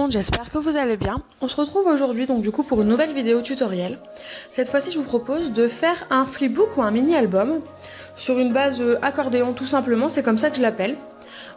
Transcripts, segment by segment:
monde, j'espère que vous allez bien. On se retrouve aujourd'hui donc du coup pour une nouvelle vidéo tutoriel. Cette fois-ci je vous propose de faire un flipbook ou un mini album sur une base accordéon tout simplement, c'est comme ça que je l'appelle.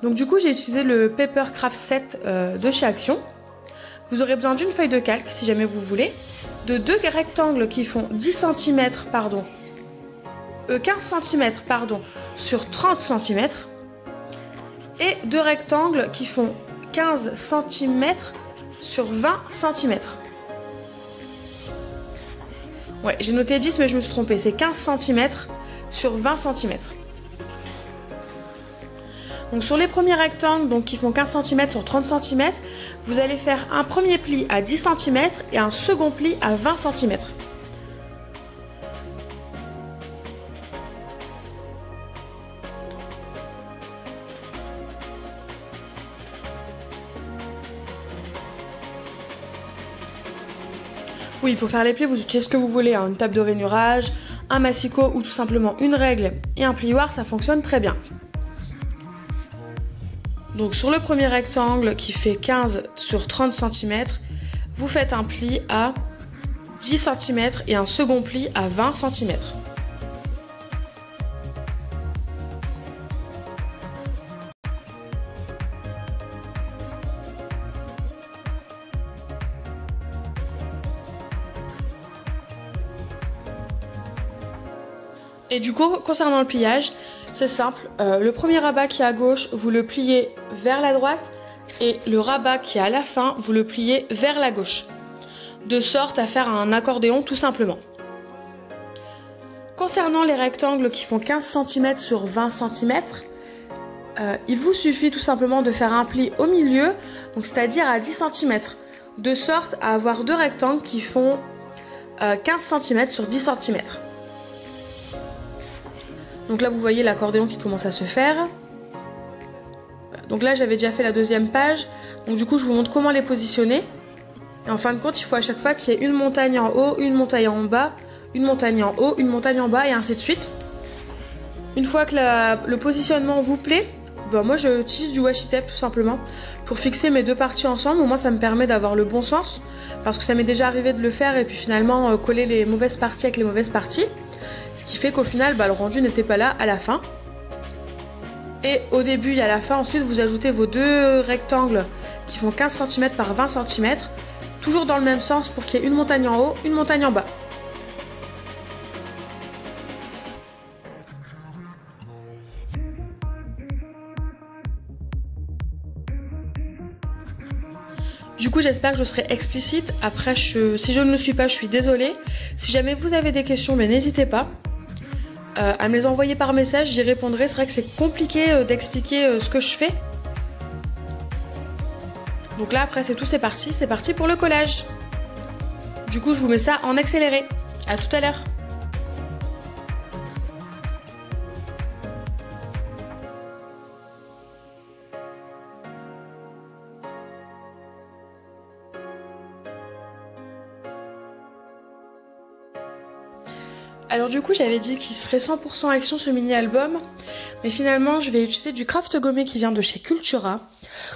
Donc du coup j'ai utilisé le Papercraft Set de chez Action. Vous aurez besoin d'une feuille de calque si jamais vous voulez, de deux rectangles qui font 15 cm sur 30 cm et deux rectangles qui font 15 cm sur 20 cm. Ouais, j'ai noté 10 mais je me suis trompée, c'est 15 cm sur 20 cm. Donc sur les premiers rectangles donc, qui font 15 cm sur 30 cm, vous allez faire un premier pli à 10 cm et un second pli à 20 cm. Oui, pour faire les plis, vous utilisez ce que vous voulez, hein, une table de rainurage, un massicot ou tout simplement une règle et un plioir, ça fonctionne très bien. Donc sur le premier rectangle qui fait 15 sur 30 cm, vous faites un pli à 10 cm et un second pli à 20 cm. Et du coup, concernant le pliage, c'est simple. Le premier rabat qui est à gauche, vous le pliez vers la droite et le rabat qui est à la fin, vous le pliez vers la gauche. De sorte à faire un accordéon tout simplement. Concernant les rectangles qui font 15 cm sur 20 cm, il vous suffit tout simplement de faire un pli au milieu, donc c'est-à-dire à 10 cm, de sorte à avoir deux rectangles qui font 15 cm sur 10 cm. Donc là vous voyez l'accordéon qui commence à se faire. Donc là j'avais déjà fait la deuxième page. Donc du coup je vous montre comment les positionner. Et en fin de compte il faut à chaque fois qu'il y ait une montagne en haut, une montagne en bas, une montagne en haut, une montagne en bas et ainsi de suite. Une fois que le positionnement vous plaît, moi j'utilise du washi tape tout simplement pour fixer mes deux parties ensemble. Au moins ça me permet d'avoir le bon sens. Parce que ça m'est déjà arrivé de le faire et puis finalement coller les mauvaises parties avec les mauvaises parties. Ce qui fait qu'au final, le rendu n'était pas là à la fin. Et au début et à la fin, ensuite, vous ajoutez vos deux rectangles qui font 15 cm par 20 cm. Toujours dans le même sens pour qu'il y ait une montagne en haut, une montagne en bas. Du coup j'espère que je serai explicite. Après si je ne le suis pas je suis désolée. Si jamais vous avez des questions n'hésitez pas à me les envoyer par message, j'y répondrai. C'est vrai que c'est compliqué d'expliquer ce que je fais. Donc là après c'est tout, c'est parti pour le collage. Du coup je vous mets ça en accéléré. À tout à l'heure. Alors du coup j'avais dit qu'il serait 100% Action ce mini album, mais finalement je vais utiliser du craft gommé qui vient de chez Cultura.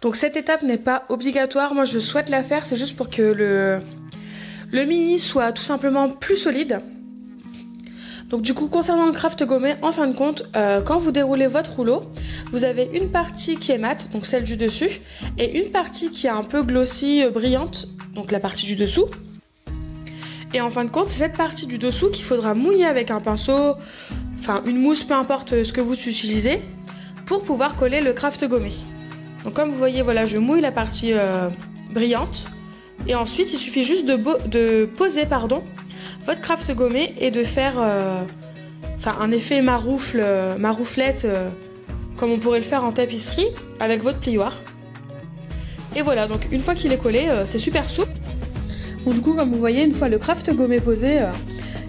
Donc cette étape n'est pas obligatoire, moi je souhaite la faire, c'est juste pour que le mini soit tout simplement plus solide. Donc du coup concernant le craft gommé, en fin de compte, quand vous déroulez votre rouleau, vous avez une partie qui est mate, donc celle du dessus, et une partie qui est un peu glossy, brillante, donc la partie du dessous. Et en fin de compte, c'est cette partie du dessous qu'il faudra mouiller avec un pinceau, enfin une mousse, peu importe ce que vous utilisez, pour pouvoir coller le craft gommé. Donc comme vous voyez, voilà, je mouille la partie brillante. Et ensuite, il suffit juste de poser votre craft gommé et de faire un effet marouflette, comme on pourrait le faire en tapisserie, avec votre plioir. Et voilà, donc une fois qu'il est collé, c'est super souple. Donc du coup comme vous voyez, une fois le craft gommé posé,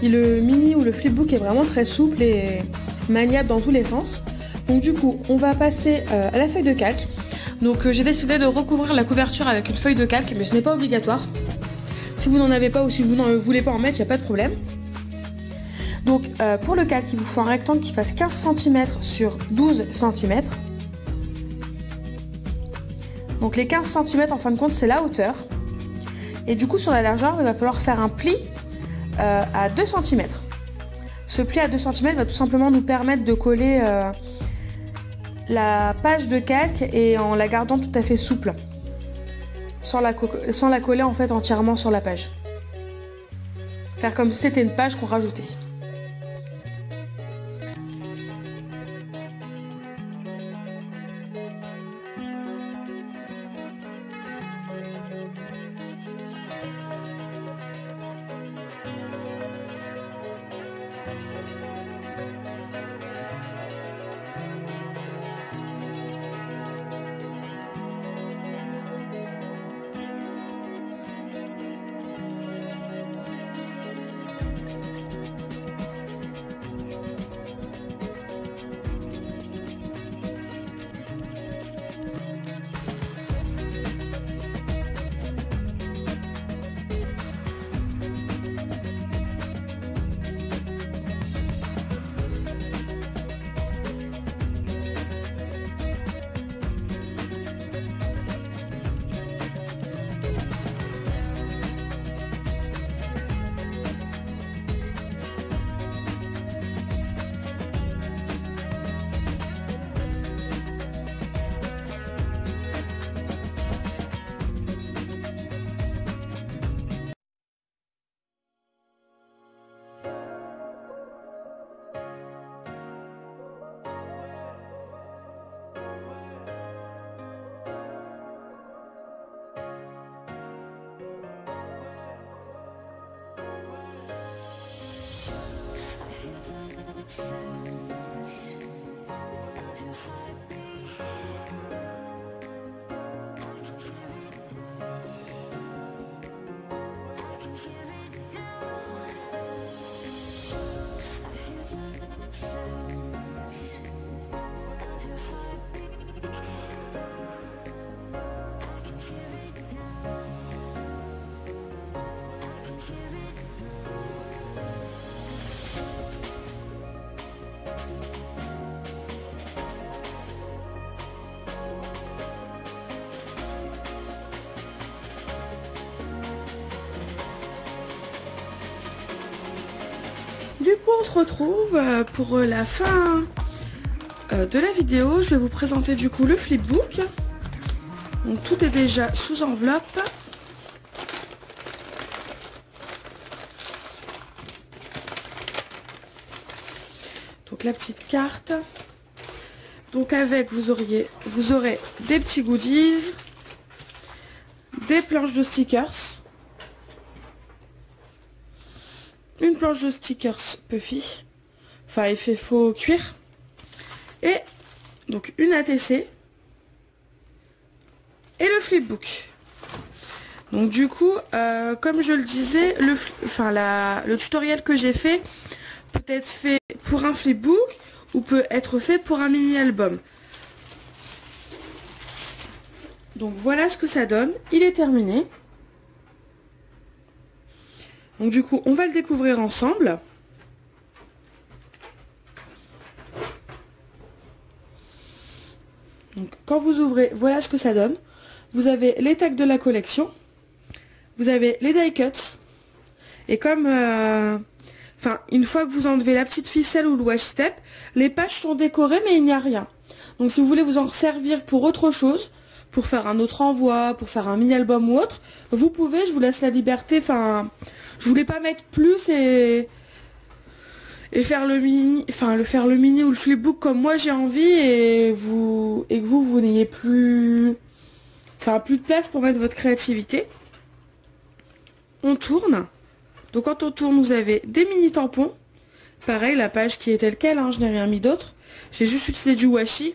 le mini ou le flipbook est vraiment très souple et maniable dans tous les sens. Donc du coup on va passer à la feuille de calque. Donc j'ai décidé de recouvrir la couverture avec une feuille de calque, mais ce n'est pas obligatoire. Si vous n'en avez pas ou si vous ne voulez pas en mettre, il n'y a pas de problème. Donc pour le calque, il vous faut un rectangle qui fasse 15 cm sur 12 cm. Donc les 15 cm en fin de compte c'est la hauteur. Et du coup sur la largeur il va falloir faire un pli à 2 cm. Ce pli à 2 cm va tout simplement nous permettre de coller la page de calque et en la gardant tout à fait souple. Sans la coller en fait entièrement sur la page. Faire comme si c'était une page qu'on rajoutait. Du coup on se retrouve pour la fin de la vidéo. Je vais vous présenter du coup le flipbook. Donc tout est déjà sous enveloppe. Donc la petite carte. Donc avec vous aurez des petits goodies, des planches de stickers. Une planche de stickers Puffy, enfin effet faux cuir, et donc une ATC et le flipbook. Donc du coup, comme je le disais, le tutoriel que j'ai fait peut être fait pour un flipbook ou peut être fait pour un mini album. Donc voilà ce que ça donne, il est terminé. Donc du coup, on va le découvrir ensemble. Donc quand vous ouvrez, voilà ce que ça donne. Vous avez les tags de la collection. Vous avez les die cuts. Et comme... une fois que vous enlevez la petite ficelle ou le washi tape, les pages sont décorées mais il n'y a rien. Donc si vous voulez vous en servir pour autre chose, pour faire un autre envoi, pour faire un mini-album ou autre, vous pouvez, je vous laisse la liberté, je voulais pas mettre plus et faire le mini, faire le mini ou le flipbook comme moi j'ai envie et que vous n'ayez plus de place pour mettre votre créativité. On tourne. Donc quand on tourne, vous avez des mini tampons. Pareil, la page qui est telle quelle, hein, je n'ai rien mis d'autre. J'ai juste utilisé du washi.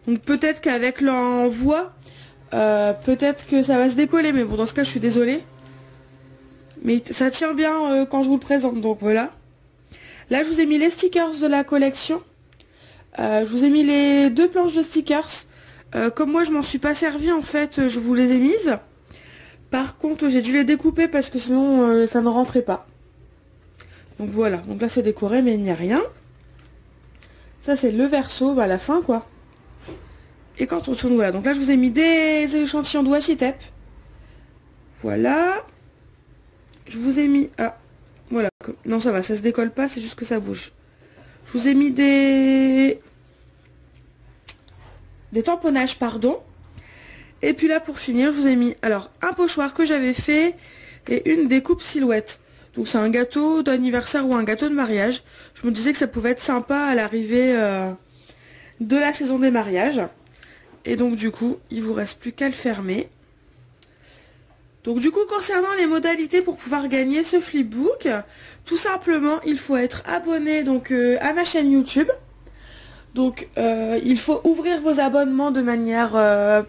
Donc peut-être qu'avec l'envoi, peut-être que ça va se décoller, mais bon, dans ce cas, je suis désolée. Mais ça tient bien quand je vous le présente, donc voilà. Là, je vous ai mis les stickers de la collection. Je vous ai mis les 2 planches de stickers. Comme moi, je m'en suis pas servi, en fait, je vous les ai mises. Par contre, j'ai dû les découper parce que sinon, ça ne rentrait pas. Donc voilà, donc là, c'est décoré, mais il n'y a rien. Ça, c'est le verso, à la fin, quoi. Et quand on tourne, voilà. Donc là, je vous ai mis des échantillons de washi tape. Voilà. Je vous ai mis... Ah, voilà. Non, ça va, ça se décolle pas, c'est juste que ça bouge. Je vous ai mis des tamponnages, pardon. Et puis là, pour finir, je vous ai mis alors un pochoir que j'avais fait et une découpe silhouette. Donc c'est un gâteau d'anniversaire ou un gâteau de mariage. Je me disais que ça pouvait être sympa à l'arrivée de la saison des mariages. Et donc du coup, il vous reste plus qu'à le fermer. Donc du coup, concernant les modalités pour pouvoir gagner ce flipbook, tout simplement, il faut être abonné donc à ma chaîne YouTube. Donc il faut ouvrir vos abonnements de manière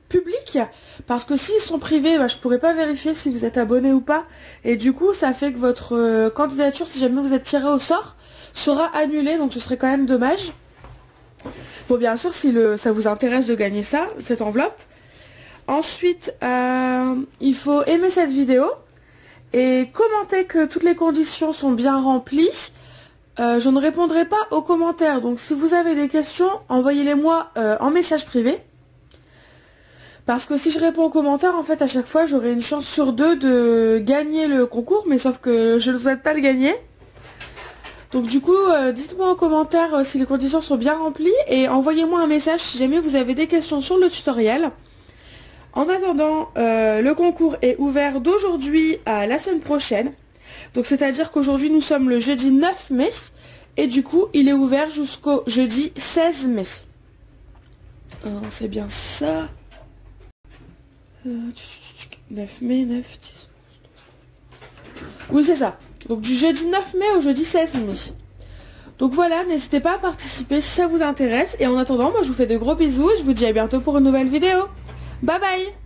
publique, parce que s'ils sont privés, bah, je pourrais pas vérifier si vous êtes abonné ou pas. Et du coup, ça fait que votre candidature, si jamais vous êtes tiré au sort, sera annulée. Donc ce serait quand même dommage. Bon, bien sûr, si ça vous intéresse de gagner ça, cette enveloppe. Ensuite, il faut aimer cette vidéo et commenter que toutes les conditions sont bien remplies. Je ne répondrai pas aux commentaires, donc si vous avez des questions, envoyez-les moi en message privé. Parce que si je réponds aux commentaires, en fait, à chaque fois, j'aurai une chance sur 2 de gagner le concours, mais sauf que je ne souhaite pas le gagner. Donc du coup, dites-moi en commentaire si les conditions sont bien remplies et envoyez-moi un message si jamais vous avez des questions sur le tutoriel. En attendant, le concours est ouvert d'aujourd'hui à la semaine prochaine. Donc c'est-à-dire qu'aujourd'hui nous sommes le jeudi 9 mai et du coup il est ouvert jusqu'au jeudi 16 mai. C'est bien ça. 9 mai, 9, 10. Oui, c'est ça. Donc du jeudi 9 mai au jeudi 16 mai. Donc voilà, n'hésitez pas à participer si ça vous intéresse. Et en attendant, moi je vous fais de gros bisous et je vous dis à bientôt pour une nouvelle vidéo. Bye bye!